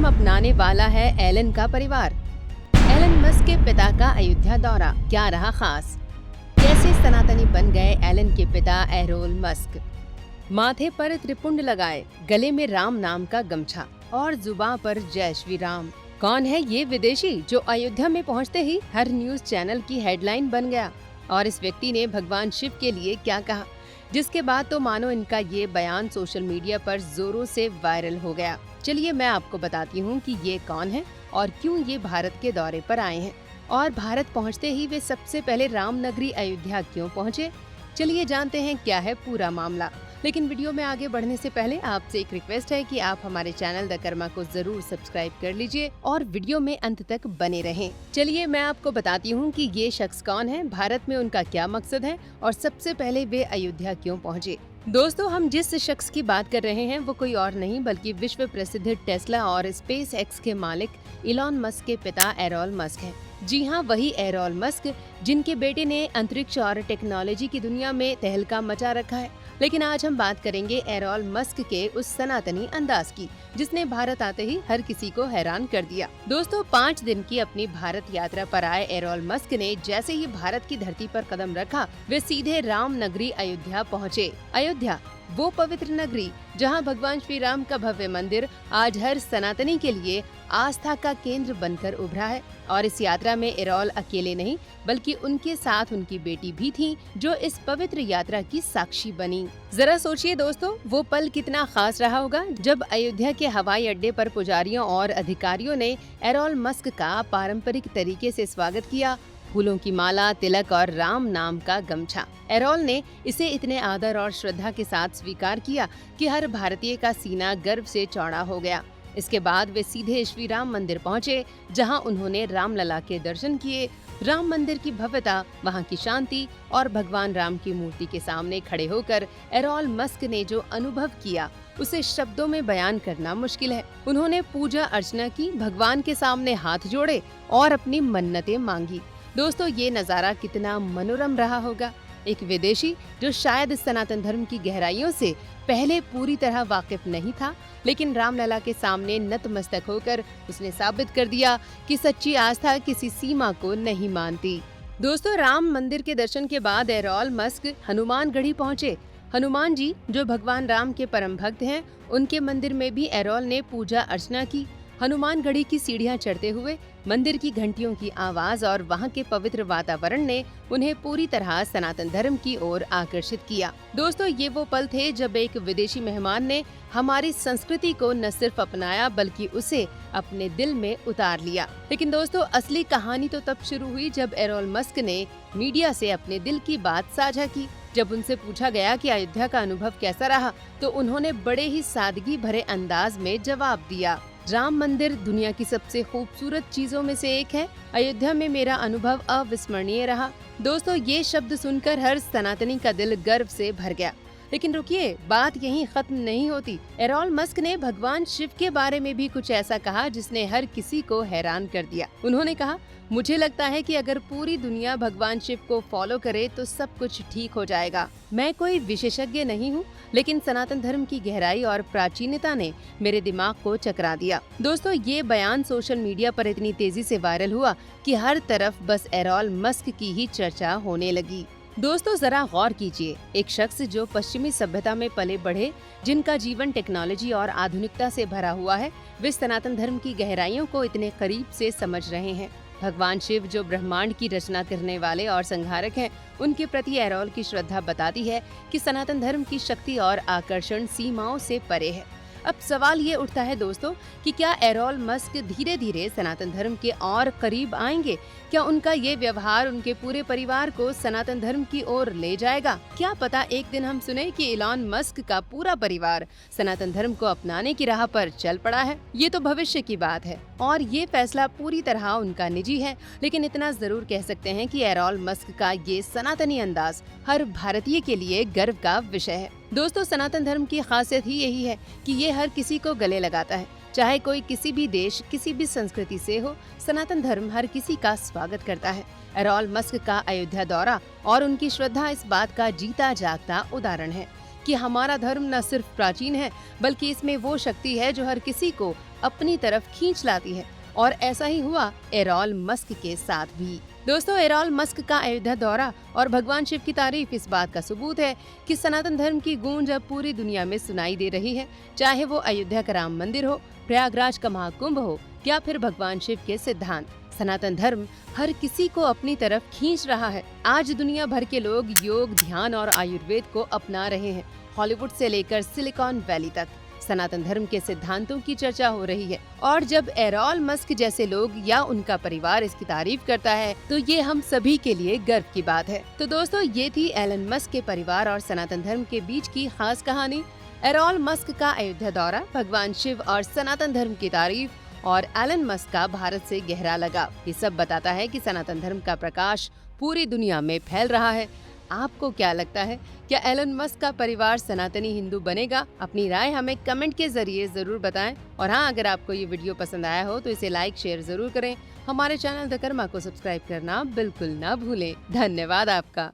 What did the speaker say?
धर्म अपनाने वाला है एलन का परिवार। एलन मस्क के पिता का अयोध्या दौरा, क्या रहा खास? कैसे सनातनी बन गए एलन के पिता एरोल मस्क? माथे पर त्रिपुंड लगाए, गले में राम नाम का गमछा और जुबां पर जय श्री राम। कौन है ये विदेशी जो अयोध्या में पहुंचते ही हर न्यूज चैनल की हेडलाइन बन गया? और इस व्यक्ति ने भगवान शिव के लिए क्या कहा, जिसके बाद तो मानो इनका ये बयान सोशल मीडिया पर जोरों से वायरल हो गया। चलिए मैं आपको बताती हूँ कि ये कौन है और क्यों ये भारत के दौरे पर आए हैं, और भारत पहुँचते ही वे सबसे पहले राम नगरी अयोध्या क्यों पहुँचे। चलिए जानते हैं क्या है पूरा मामला। लेकिन वीडियो में आगे बढ़ने से पहले आपसे एक रिक्वेस्ट है कि आप हमारे चैनल द कर्मा को जरूर सब्सक्राइब कर लीजिए और वीडियो में अंत तक बने रहें। चलिए मैं आपको बताती हूँ कि ये शख्स कौन है, भारत में उनका क्या मकसद है और सबसे पहले वे अयोध्या क्यों पहुँचे। दोस्तों, हम जिस शख्स की बात कर रहे हैं वो कोई और नहीं बल्कि विश्व प्रसिद्ध टेस्ला और स्पेस एक्स के मालिक इलॉन मस्क के पिता एरोल मस्क हैं। जी हाँ, वही एरोल मस्क जिनके बेटे ने अंतरिक्ष और टेक्नोलॉजी की दुनिया में तहलका मचा रखा है। लेकिन आज हम बात करेंगे एरोल मस्क के उस सनातनी अंदाज की जिसने भारत आते ही हर किसी को हैरान कर दिया। दोस्तों, 5 दिन की अपनी भारत यात्रा पर आए एरोल मस्क ने जैसे ही भारत की धरती पर कदम रखा, वे सीधे राम नगरी अयोध्या पहुँचे। अयोध्या, वो पवित्र नगरी जहां भगवान श्री राम का भव्य मंदिर आज हर सनातनी के लिए आस्था का केंद्र बनकर उभरा है। और इस यात्रा में एरोल अकेले नहीं बल्कि उनके साथ उनकी बेटी भी थी, जो इस पवित्र यात्रा की साक्षी बनी। जरा सोचिए दोस्तों, वो पल कितना खास रहा होगा जब अयोध्या के हवाई अड्डे पर पुजारियों और अधिकारियों ने एरोल मस्क का पारंपरिक तरीके से स्वागत किया। फूलों की माला, तिलक और राम नाम का गमछा। एरोल ने इसे इतने आदर और श्रद्धा के साथ स्वीकार किया कि हर भारतीय का सीना गर्व से चौड़ा हो गया। इसके बाद वे सीधे श्री राम मंदिर पहुंचे, जहां उन्होंने रामलला के दर्शन किए। राम मंदिर की भव्यता, वहां की शांति और भगवान राम की मूर्ति के सामने खड़े होकर एरोल मस्क ने जो अनुभव किया उसे शब्दों में बयान करना मुश्किल है। उन्होंने पूजा अर्चना की, भगवान के सामने हाथ जोड़े और अपनी मन्नतें मांगी। दोस्तों, ये नज़ारा कितना मनोरम रहा होगा। एक विदेशी जो शायद सनातन धर्म की गहराइयों से पहले पूरी तरह वाकिफ नहीं था, लेकिन रामलला के सामने नतमस्तक होकर उसने साबित कर दिया कि सच्ची आस्था किसी सीमा को नहीं मानती। दोस्तों, राम मंदिर के दर्शन के बाद एरोल मस्क हनुमानगढ़ी पहुँचे। हनुमान जी जो भगवान राम के परम भक्त हैं, उनके मंदिर में भी एरोल ने पूजा अर्चना की। हनुमानगढ़ी की सीढ़ियां चढ़ते हुए मंदिर की घंटियों की आवाज और वहां के पवित्र वातावरण ने उन्हें पूरी तरह सनातन धर्म की ओर आकर्षित किया। दोस्तों, ये वो पल थे जब एक विदेशी मेहमान ने हमारी संस्कृति को न सिर्फ अपनाया बल्कि उसे अपने दिल में उतार लिया। लेकिन दोस्तों, असली कहानी तो तब शुरू हुई जब एरोल मस्क ने मीडिया से अपने दिल की बात साझा की। जब उनसे पूछा गया कि अयोध्या का अनुभव कैसा रहा, तो उन्होंने बड़े ही सादगी भरे अंदाज में जवाब दिया। राम मंदिर दुनिया की सबसे खूबसूरत चीजों में से एक है। अयोध्या में मेरा अनुभव अविस्मरणीय रहा। दोस्तों, ये शब्द सुनकर हर सनातनी का दिल गर्व से भर गया। लेकिन रुकिए, बात यहीं खत्म नहीं होती। एरोल मस्क ने भगवान शिव के बारे में भी कुछ ऐसा कहा जिसने हर किसी को हैरान कर दिया। उन्होंने कहा, मुझे लगता है कि अगर पूरी दुनिया भगवान शिव को फॉलो करे तो सब कुछ ठीक हो जाएगा। मैं कोई विशेषज्ञ नहीं हूँ, लेकिन सनातन धर्म की गहराई और प्राचीनता ने मेरे दिमाग को चकरा दिया। दोस्तों, ये बयान सोशल मीडिया पर इतनी तेजी से वायरल हुआ कि हर तरफ बस एरोल मस्क की ही चर्चा होने लगी। दोस्तों, जरा गौर कीजिए, एक शख्स जो पश्चिमी सभ्यता में पले बढ़े, जिनका जीवन टेक्नोलॉजी और आधुनिकता से भरा हुआ है, वे सनातन धर्म की गहराइयों को इतने करीब से समझ रहे हैं। भगवान शिव जो ब्रह्मांड की रचना करने वाले और संहारक हैं, उनके प्रति एरोल की श्रद्धा बताती है कि सनातन धर्म की शक्ति और आकर्षण सीमाओं से परे है। अब सवाल ये उठता है दोस्तों कि क्या एरोल मस्क धीरे धीरे सनातन धर्म के और करीब आएंगे? क्या उनका ये व्यवहार उनके पूरे परिवार को सनातन धर्म की ओर ले जाएगा? क्या पता एक दिन हम सुने कि इलॉन मस्क का पूरा परिवार सनातन धर्म को अपनाने की राह पर चल पड़ा है। ये तो भविष्य की बात है और ये फैसला पूरी तरह उनका निजी है, लेकिन इतना जरूर कह सकते हैं कि एरोल मस्क का ये सनातनी अंदाज हर भारतीय के लिए गर्व का विषय है। दोस्तों, सनातन धर्म की खासियत ही यही है कि ये हर किसी को गले लगाता है, चाहे कोई किसी भी देश, किसी भी संस्कृति से हो। सनातन धर्म हर किसी का स्वागत करता है। एरोल मस्क का अयोध्या दौरा और उनकी श्रद्धा इस बात का जीता जागता उदाहरण है कि हमारा धर्म न सिर्फ प्राचीन है, बल्कि इसमें वो शक्ति है जो हर किसी को अपनी तरफ खींच लाती है और ऐसा ही हुआ एरॉल मस्क के साथ भी। दोस्तों, एरॉल मस्क का अयोध्या दौरा और भगवान शिव की तारीफ इस बात का सबूत है कि सनातन धर्म की गूंज अब पूरी दुनिया में सुनाई दे रही है। चाहे वो अयोध्या का राम मंदिर हो, प्रयागराज का महाकुंभ हो या फिर भगवान शिव के सिद्धांत, सनातन धर्म हर किसी को अपनी तरफ खींच रहा है। आज दुनिया भर के लोग योग, ध्यान और आयुर्वेद को अपना रहे हैं। हॉलीवुड से लेकर सिलिकॉन वैली तक सनातन धर्म के सिद्धांतों की चर्चा हो रही है और जब एरॉल मस्क जैसे लोग या उनका परिवार इसकी तारीफ करता है तो ये हम सभी के लिए गर्व की बात है। तो दोस्तों, ये थी एलन मस्क के परिवार और सनातन धर्म के बीच की खास कहानी। एरॉल मस्क का अयोध्या दौरा, भगवान शिव और सनातन धर्म की तारीफ और एलन मस्क का भारत से गहरा लगाव, ये सब बताता है कि सनातन धर्म का प्रकाश पूरी दुनिया में फैल रहा है। आपको क्या लगता है, क्या एलन मस्क का परिवार सनातनी हिंदू बनेगा? अपनी राय हमें कमेंट के जरिए जरूर बताएं। और हाँ, अगर आपको ये वीडियो पसंद आया हो तो इसे लाइक शेयर जरूर करें। हमारे चैनल द कर्मा को सब्सक्राइब करना बिल्कुल ना भूलें। धन्यवाद आपका।